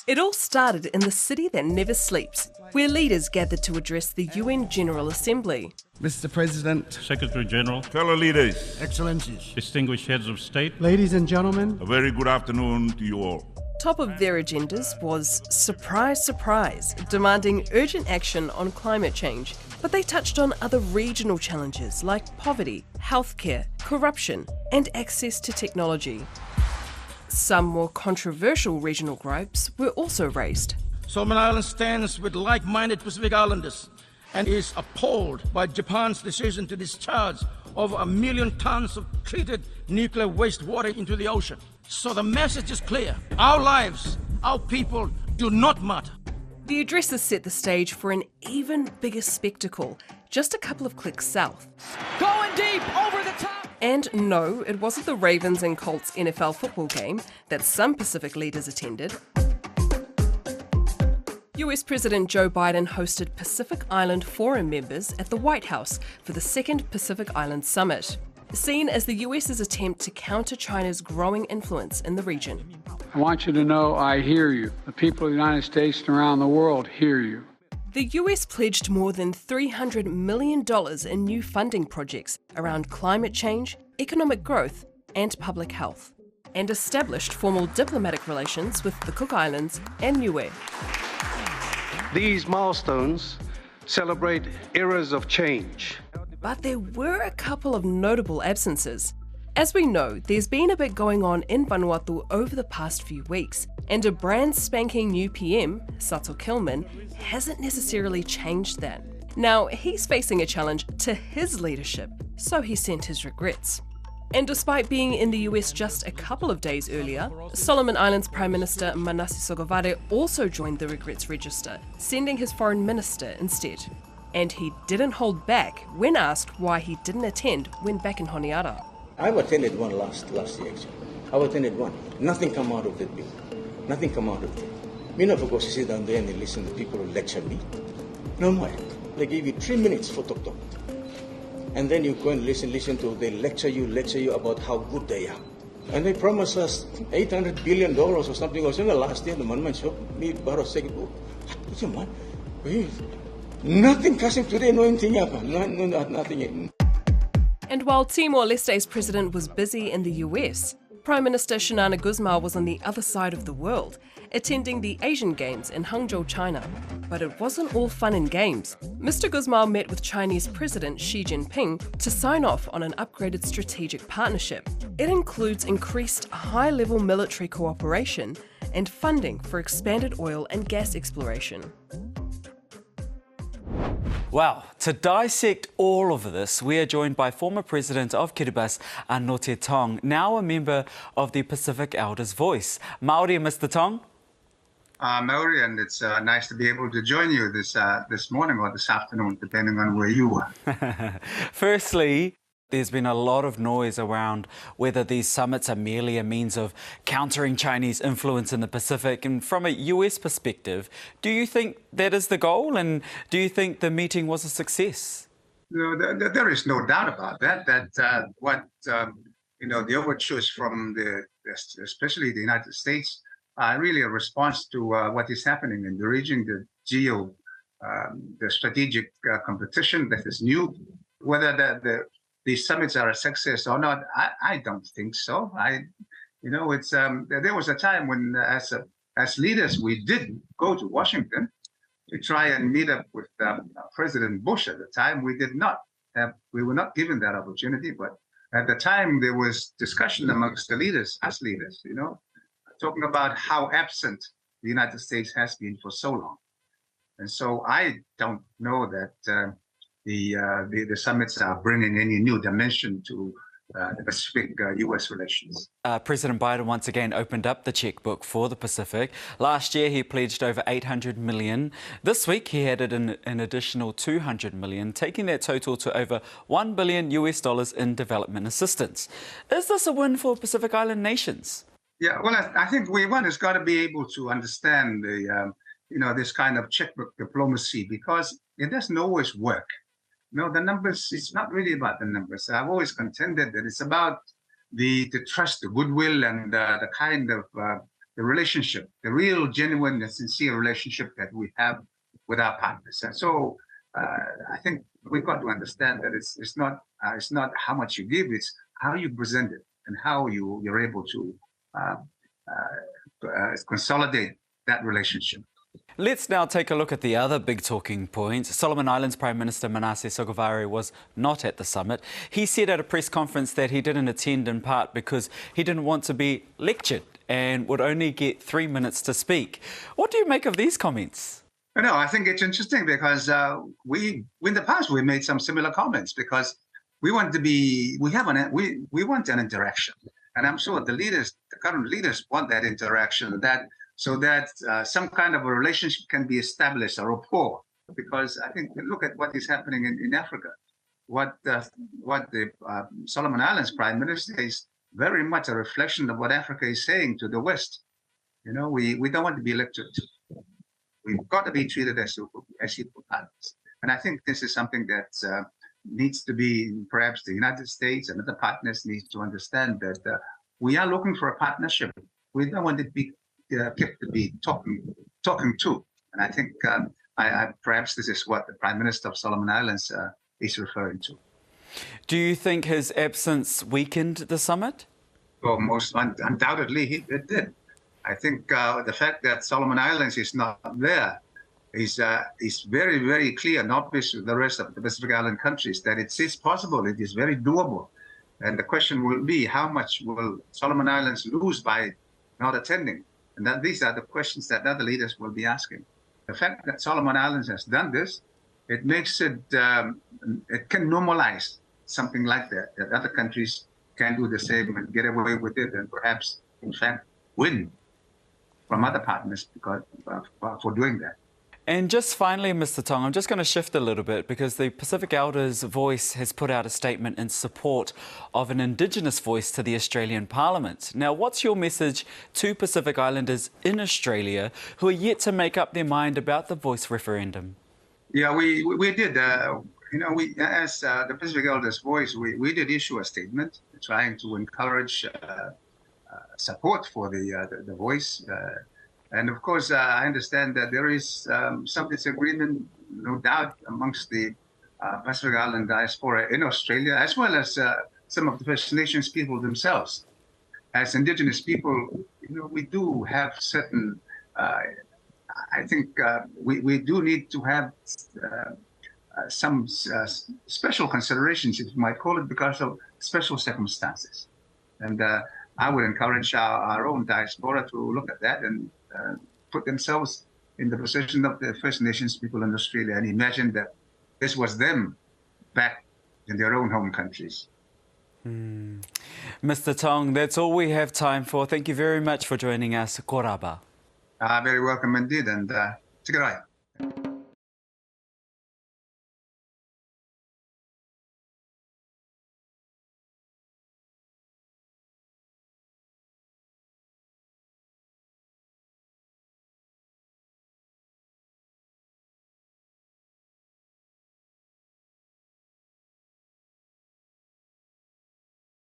It all started in the city that never sleeps, where leaders gathered to address the UN General Assembly. Mr. President, Secretary General, fellow leaders, Excellencies, distinguished heads of state, ladies and gentlemen, a very good afternoon to you all. Top of their agendas was, surprise, surprise, demanding urgent action on climate change. But they touched on other regional challenges like poverty, healthcare, corruption, and access to technology. Some more controversial regional gripes were also raised. Solomon Islands stands with like-minded Pacific Islanders and is appalled by Japan's decision to discharge over 1 million tons of treated nuclear wastewater into the ocean. So the message is clear. Our lives, our people do not matter. The addresses set the stage for an even bigger spectacle, just a couple of clicks south. Going deep, over the top! And no, it wasn't the Ravens and Colts NFL football game that some Pacific leaders attended. US President Joe Biden hosted Pacific Island Forum members at the White House for the second Pacific Island Summit, seen as the US's attempt to counter China's growing influence in the region. I want you to know I hear you. The people of the United States and around the world hear you. The US pledged more than $300 million in new funding projects around climate change, economic growth, and public health, and established formal diplomatic relations with the Cook Islands and Niue. These milestones celebrate eras of change. But there were a couple of notable absences. As we know, there's been a bit going on in Vanuatu over the past few weeks, and a brand spanking new PM, Sato Kilman, hasn't necessarily changed that. Now, he's facing a challenge to his leadership, so he sent his regrets. And despite being in the US just a couple of days earlier, Solomon Islands Prime Minister Manasseh Sogavare also joined the regrets register, sending his foreign minister instead. And he didn't hold back when asked why he didn't attend when back in Honiara. I've attended one last year actually. I've attended one. Nothing come out of that bill. Nothing come out of it. Me not for go sit down there and listen to people who lecture me. No more. They give you 3 minutes for talk. And then you go and listen to they lecture you about how good they are. And they promise us $800 billion or something. Or something last year the man show me baro segbo. Nothing casting today, no anything happened. Nothing. And while Timor-Leste's president was busy in the US, Prime Minister Xanana Gusmao was on the other side of the world, attending the Asian Games in Hangzhou, China. But it wasn't all fun and games. Mr. Gusmao met with Chinese President Xi Jinping to sign off on an upgraded strategic partnership. It includes increased high-level military cooperation and funding for expanded oil and gas exploration. Wow, to dissect all of this, we are joined by former President of Kiribati, Anote Tong, now a member of the Pacific Elders Voice. Maori, Mr. Tong? Maori, and it's nice to be able to join you this morning or this afternoon, depending on where you are. Firstly, there's been a lot of noise around whether these summits are merely a means of countering Chinese influence in the Pacific. And from a US perspective, do you think that is the goal? And do you think the meeting was a success? There is no doubt about that. The overtures from especially the United States are really a response to what is happening in the region, the strategic competition that is new. Whether these summits are a success or not, I don't think so. There was a time when, as leaders, we did go to Washington to try and meet up with President Bush at the time. We were not given that opportunity, but at the time there was discussion amongst the leaders, us leaders, talking about how absent the United States has been for so long. And so I don't know that the summits are bringing any new dimension to the Pacific-US relations. President Biden once again opened up the checkbook for the Pacific. Last year, he pledged over $800 million. This week, he added an additional $200 million, taking that total to over $1 billion in development assistance. Is this a win for Pacific Island nations? Yeah, well, I think one has got to be able to understand this kind of checkbook diplomacy, because it doesn't always work. The numbers, it's not really about the numbers. I've always contended that it's about the trust, the goodwill, and the kind of the relationship, the real, genuine, and sincere relationship that we have with our partners. And so I think we've got to understand that it's not how much you give, it's how you present it and how you're able to consolidate that relationship. Let's now take a look at the other big talking point. Solomon Islands Prime Minister Manasseh Sogavare was not at the summit. He said at a press conference that he didn't attend in part because he didn't want to be lectured and would only get 3 minutes to speak. What do you make of these comments? No, I think it's interesting because in the past we made some similar comments because we want an interaction, and I'm sure the current leaders want that interaction, so that some kind of a relationship can be established, a rapport. Because I think look at what is happening in Africa. What the Solomon Islands Prime Minister is very much a reflection of what Africa is saying to the West. You know, we don't want to be lectured to. We've got to be treated as equal partners. And I think this is something that needs to be, perhaps the United States and other partners need to understand that we are looking for a partnership. We don't want to be kept to be talking to. And I think perhaps this is what the Prime Minister of Solomon Islands is referring to. Do you think his absence weakened the summit? Well, most undoubtedly it did. I think the fact that Solomon Islands is not there is very, very clear and obvious to the rest of the Pacific Island countries that it is possible, it is very doable. And the question will be, how much will Solomon Islands lose by not attending? And that these are the questions that other leaders will be asking. The fact that Solomon Islands has done this, it makes it, it can normalize something like that other countries can do the same and get away with it and perhaps, in fact, win from other partners because, for doing that. And just finally, Mr. Tong, I'm just going to shift a little bit because the Pacific Elders Voice has put out a statement in support of an Indigenous voice to the Australian Parliament. Now, what's your message to Pacific Islanders in Australia who are yet to make up their mind about the voice referendum? Yeah, we did. You know, as the Pacific Elders Voice, we did issue a statement trying to encourage support for the voice. And of course, I understand that there is some disagreement, no doubt, amongst the Pacific Island diaspora in Australia, as well as some of the First Nations people themselves. As Indigenous people, you know, we do have certain, I think we do need to have some special considerations, if you might call it, because of special circumstances. And I would encourage our own diaspora to look at that and put themselves in the position of the First Nations people in Australia and imagine that this was them back in their own home countries. Mr. Tong, that's all we have time for. Thank you very much for joining us. Koraba. Very welcome indeed, and take it right.